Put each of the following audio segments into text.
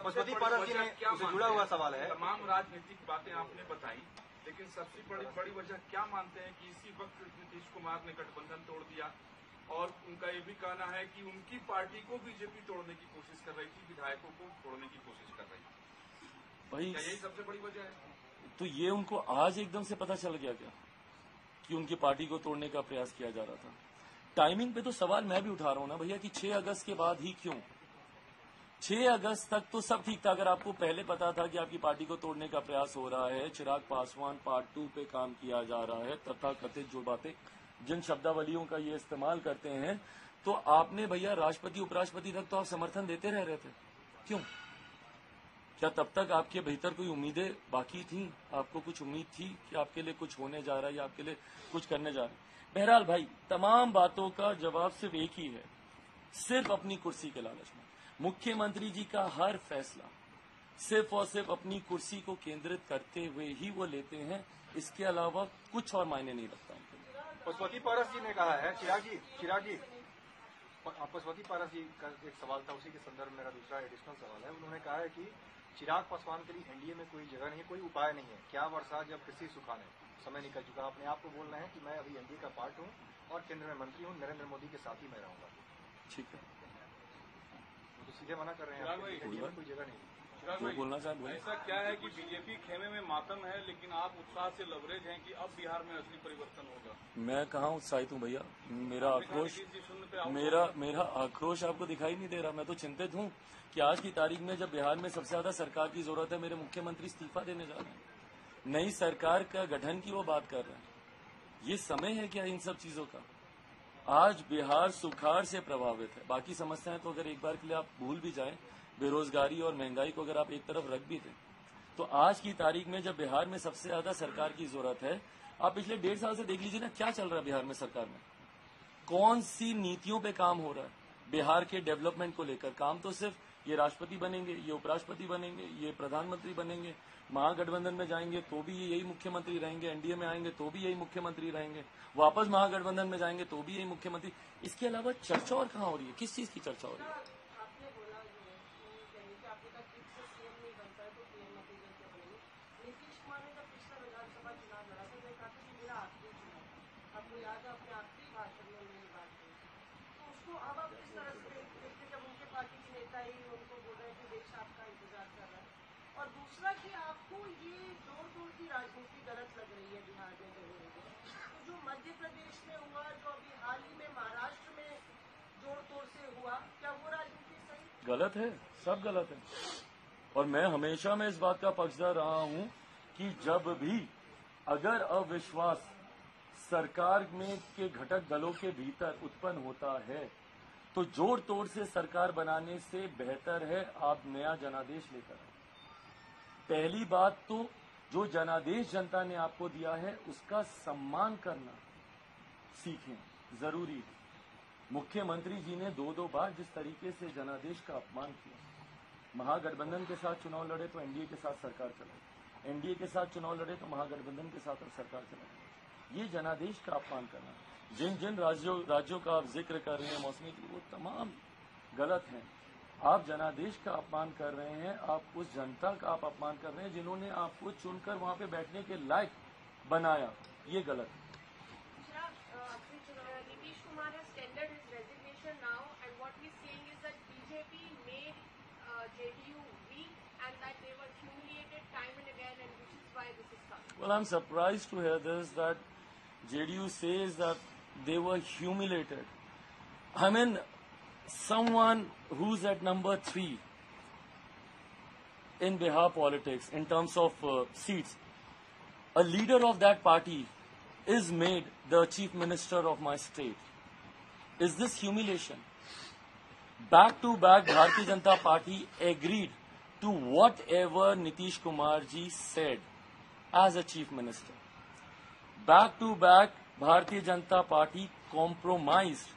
पशुपति पारस जी ने उससे जुड़ा हुआ सवाल है। तमाम राजनीतिक बातें आपने बताई, लेकिन सबसे बड़ी वजह क्या मानते हैं कि इसी वक्त नीतीश कुमार ने गठबंधन तोड़ दिया, और उनका ये भी कहना है कि उनकी पार्टी को बीजेपी तोड़ने की कोशिश कर रही थी, विधायकों को तोड़ने की कोशिश कर रही थी। भाई क्या यही सबसे बड़ी वजह है? तो ये उनको आज एकदम से पता चल गया क्या कि उनकी पार्टी को तोड़ने का प्रयास किया जा रहा था? टाइमिंग पे तो सवाल मैं भी उठा रहा हूं ना भैया कि 6 अगस्त के बाद ही क्यों? 6 अगस्त तक तो सब ठीक था। अगर आपको पहले पता था कि आपकी पार्टी को तोड़ने का प्रयास हो रहा है, चिराग पासवान पार्ट 2 पे काम किया जा रहा है, तथा कथित जो बातें जिन शब्दावलियों का ये इस्तेमाल करते हैं, तो आपने भैया राष्ट्रपति उपराष्ट्रपति तक तो आप समर्थन देते रह रहे थे। क्यों? क्या तब तक आपके भीतर कोई उम्मीदें बाकी थी? आपको कुछ उम्मीद थी कि आपके लिए कुछ होने जा रहा है या आपके लिए कुछ करने जा रहा है? बहरहाल भाई, तमाम बातों का जवाब सिर्फ एक ही है, सिर्फ अपनी कुर्सी के लालच में। मुख्यमंत्री जी का हर फैसला सिर्फ और सिर्फ अपनी कुर्सी को केंद्रित करते हुए ही वो लेते हैं, इसके अलावा कुछ और मायने नहीं रखता उनके लिए। पशुपति पारस जी ने कहा है, चिराग जी पशुपति पारस जी का एक सवाल था, उसी के संदर्भ में मेरा दूसरा एडिशनल सवाल है। उन्होंने कहा है कि चिराग पासवान के लिए एनडीए में कोई जगह नहीं है, कोई उपाय नहीं है। क्या वर्षा जब कृषि सुखाने समय निकल चुका, अपने आप को बोल रहे हैं कि मैं अभी एनडीए का पार्ट हूं और केंद्र में मंत्री हूं, नरेंद्र मोदी के साथ ही मैं रहूंगा। ठीक है, तो सीधे मना कर रहे हैं, एनडीए में कोई जगह नहीं है। जो बोलना चाहे। ऐसा क्या है कि बीजेपी खेमे में मातम है, लेकिन आप उत्साह से लवरेज हैं कि अब बिहार में असली परिवर्तन होगा? मैं कहाँ उत्साहित हूँ भैया? मेरा आक्रोश आपको दिखाई नहीं दे रहा? मैं तो चिंतित हूँ कि आज की तारीख में जब बिहार में सबसे ज्यादा सरकार की जरूरत है, मेरे मुख्यमंत्री इस्तीफा देने जा रहे हैं, नई सरकार का गठन की वो बात कर रहे हैं। ये समय है क्या इन सब चीजों का? आज बिहार सुखाड़ से प्रभावित है। बाकी समस्याएं तो अगर एक बार के लिए आप भूल भी जाएं, बेरोजगारी और महंगाई को अगर आप एक तरफ रख भी दें, तो आज की तारीख में जब बिहार में सबसे ज्यादा सरकार की जरूरत है, आप पिछले 1.5 साल से देख लीजिए ना, क्या चल रहा है बिहार में सरकार में, कौन सी नीतियों पे काम हो रहा है बिहार के डेवलपमेंट को लेकर। काम तो सिर्फ ये राष्ट्रपति बनेंगे, ये उपराष्ट्रपति बनेंगे, ये प्रधानमंत्री बनेंगे, महागठबंधन में जाएंगे तो भी यही मुख्यमंत्री रहेंगे, एनडीए में आएंगे तो भी यही मुख्यमंत्री रहेंगे, वापस महागठबंधन में जाएंगे तो भी यही मुख्यमंत्री। इसके अलावा चर्चा और कहाँ हो रही है? किस चीज की चर्चा हो रही है? और दूसरा कि आपको ये जोड़ की राजनीति गलत लग रही है बिहार में तो जो मध्य प्रदेश में हुआ, जो अभी हाल ही में महाराष्ट्र में जोड़ से हुआ, क्या वो राजनीति सही? गलत है, सब गलत है। और मैं हमेशा में इस बात का पक्षधर रहा हूं कि जब भी अगर अविश्वास सरकार में के घटक दलों के भीतर उत्पन्न होता है, तो जोड़ तोड़ से सरकार बनाने से बेहतर है आप नया जनादेश लेकर आए। पहली बात तो जो जनादेश जनता ने आपको दिया है उसका सम्मान करना सीखें, जरूरी है। मुख्यमंत्री जी ने 2 बार जिस तरीके से जनादेश का अपमान किया, महागठबंधन के साथ चुनाव लड़े तो एनडीए के साथ सरकार चलाई, एनडीए के साथ चुनाव लड़े तो महागठबंधन के साथ सरकार चलाई, ये जनादेश का अपमान करना। जिन जिन राज्यों का आप जिक्र कर रहे हैं मौसमी, वो तमाम गलत हैं। आप जनादेश का अपमान कर रहे हैं, आप उस जनता का आप अपमान कर रहे हैं जिन्होंने आपको चुनकर वहां पे बैठने के लायक बनाया, ये गलत है। Nitish Kumar has tendered his resignation now, and what he's saying is that BJP made JDU weak and that they were humiliated time and again, and which is why this is coming. Well, I'm surprised to hear this, that JDU says that they were humiliated. I mean, someone who's at number 3 in Bihar politics in terms of seats, a leader of that party is made the chief minister of my state. Is this humiliation? Back to back, Bharatiya Janata Party agreed to whatever Nitish Kumar ji said as a chief minister. Back to back, Bharatiya Janata Party compromised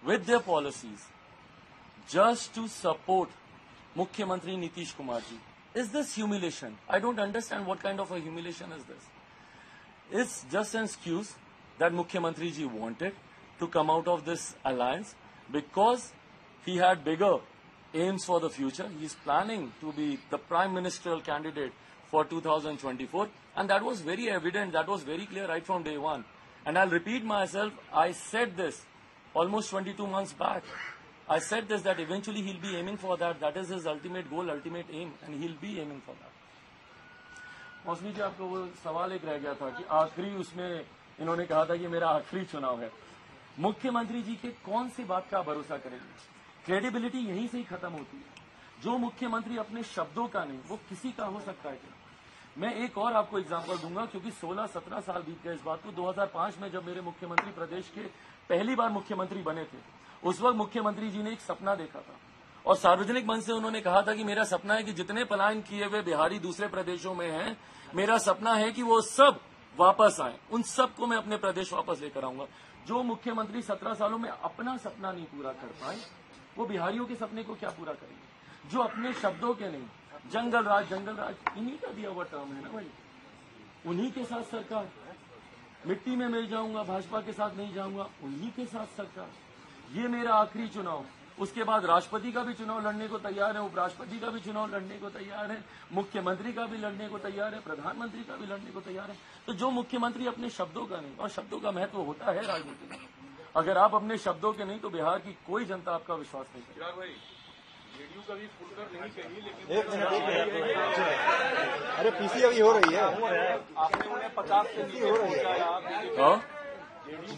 with their policies just to support Mukhyamantri Nitish Kumar ji. Is this humiliation? I don't understand what kind of a humiliation is this. It's just an excuse that Mukhyamantri ji wanted to come out of this alliance because he had bigger aims for the future. He is planning to be the prime ministerial candidate for 2024, and that was very evident, that was very clear right from day one. And I'll repeat myself, I said this almost 22 months back. I said this, that eventually he'll be aiming for that. That is his ultimate goal, ultimate aim, and he'll be aiming for that. मौसमी जी, आपको वो सवाल एक रह गया था कि आखिरी उसमें इन्होंने कहा था कि मेरा आखिरी चुनाव है। मुख्यमंत्री जी के कौन सी बात का भरोसा करेंगे? क्रेडिबिलिटी यहीं से ही खत्म होती है। जो मुख्यमंत्री अपने शब्दों का नहीं, वो किसी का हो सकता है क्या? मैं एक और आपको एग्जांपल दूंगा, क्योंकि 16-17 साल बीत गए इस बात को। 2005 में जब मेरे मुख्यमंत्री प्रदेश के पहली बार मुख्यमंत्री बने थे, उस वक्त मुख्यमंत्री जी ने एक सपना देखा था और सार्वजनिक मंच से उन्होंने कहा था कि मेरा सपना है कि जितने पलायन किए हुए बिहारी दूसरे प्रदेशों में हैं, मेरा सपना है कि वो सब वापस आए, उन सबको मैं अपने प्रदेश वापस लेकर आऊंगा। जो मुख्यमंत्री 17 सालों में अपना सपना नहीं पूरा कर पाए, वो बिहारियों के सपने को क्या पूरा करेंगे? जो अपने शब्दों के नहीं, जंगल राज इन्हीं का दिया हुआ टर्म है ना भाई, उन्हीं के साथ सरकार। मिट्टी में मिल जाऊंगा, भाजपा के साथ नहीं जाऊंगा, उन्हीं के साथ सरकार। ये मेरा आखिरी चुनाव। उसके बाद राष्ट्रपति का भी चुनाव लड़ने को तैयार है, उपराष्ट्रपति का भी चुनाव लड़ने को तैयार है, मुख्यमंत्री का भी लड़ने को तैयार है, प्रधानमंत्री का भी लड़ने को तैयार है। तो जो मुख्यमंत्री अपने शब्दों का नहीं, और शब्दों का महत्व होता है राजनीति में, अगर आप अपने शब्दों के नहीं, तो बिहार की कोई जनता आपका विश्वास नहीं करेगी। चिराग भाई, जेडीयू कभी खुलकर नहीं कही, लेकिन एक मिनट, अरे पीसी अभी हो रही है, आपने उन्हें 50 से नीचे पहुंचाया। जेडीयू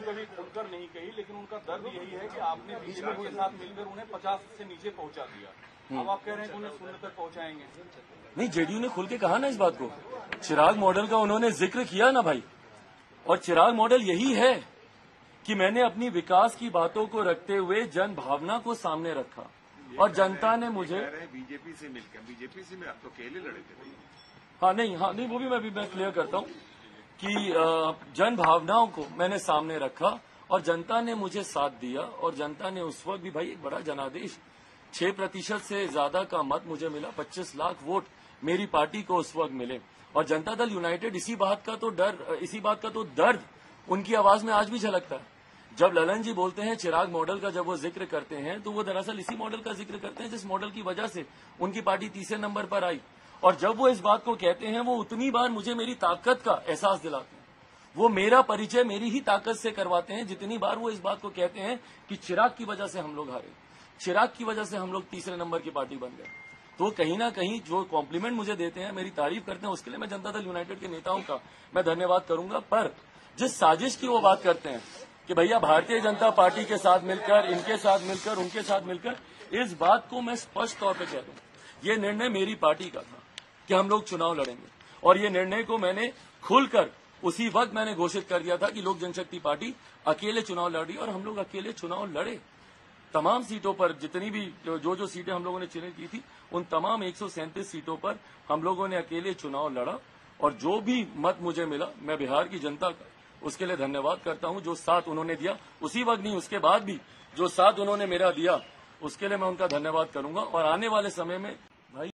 कभी खुलकर नहीं कही, लेकिन उनका दर्द यही है कि आपने बीजेपी के साथ मिलकर उन्हें 50 से नीचे पहुंचा दिया। अब आप कह रहे हैं कि उन्हें शून्य तक पहुंचाएंगे। नहीं, जेडीयू ने खुल के कहा ना इस बात को। चिराग मॉडल का उन्होंने जिक्र किया ना भाई, और चिराग मॉडल यही है कि मैंने अपनी विकास की बातों को रखते हुए जन भावना को सामने रखा, और जनता ने मुझे बीजेपी से मिलकर, बीजेपी से आप तो अकेले लड़े थे। हाँ नहीं, वो भी मैं क्लियर करता हूँ कि जन भावनाओं को मैंने सामने रखा और जनता ने मुझे साथ दिया। और जनता ने उस वक्त भी भाई एक बड़ा जनादेश, 6% से ज्यादा का मत मुझे मिला, 25 लाख वोट मेरी पार्टी को उस वक्त मिले। और जनता दल यूनाइटेड इसी बात का तो दर्द उनकी आवाज में आज भी झलकता है। जब ललन जी बोलते हैं चिराग मॉडल का, जब वो जिक्र करते हैं, तो वो दरअसल इसी मॉडल का जिक्र करते हैं जिस मॉडल की वजह से उनकी पार्टी तीसरे नंबर पर आई। और जब वो इस बात को कहते हैं, वो उतनी बार मुझे मेरी ताकत का एहसास दिलाते हैं। वो मेरा परिचय मेरी ही ताकत से करवाते हैं, जितनी बार वो इस बात को कहते हैं कि चिराग की वजह से हम लोग हारे, चिराग की वजह से हम लोग तीसरे नंबर की पार्टी बन गए। तो कहीं ना कहीं जो कॉम्प्लीमेंट मुझे देते हैं, मेरी तारीफ करते हैं, उसके लिए मैं जनता दल यूनाइटेड के नेताओं का मैं धन्यवाद करूंगा। पर जिस साजिश की वो बात करते हैं कि भैया भारतीय जनता पार्टी के साथ मिलकर, इनके साथ मिलकर, उनके साथ मिलकर, इस बात को मैं स्पष्ट तौर पर कह दूं, ये निर्णय मेरी पार्टी का था कि हम लोग चुनाव लड़ेंगे। और ये निर्णय को मैंने खुलकर उसी वक्त मैंने घोषित कर दिया था कि लोक जनशक्ति पार्टी अकेले चुनाव लड़ी, और हम लोग अकेले चुनाव लड़े। तमाम सीटों पर जितनी भी जो सीटें हम लोगों ने चिन्हित की थी, उन तमाम 137 सीटों पर हम लोगों ने अकेले चुनाव लड़ा। और जो भी मत मुझे मिला, मैं बिहार की जनता का उसके लिए धन्यवाद करता हूं। जो साथ उन्होंने दिया, उसी वक्त नहीं, उसके बाद भी जो साथ उन्होंने मेरा दिया, उसके लिए मैं उनका धन्यवाद करूंगा। और आने वाले समय में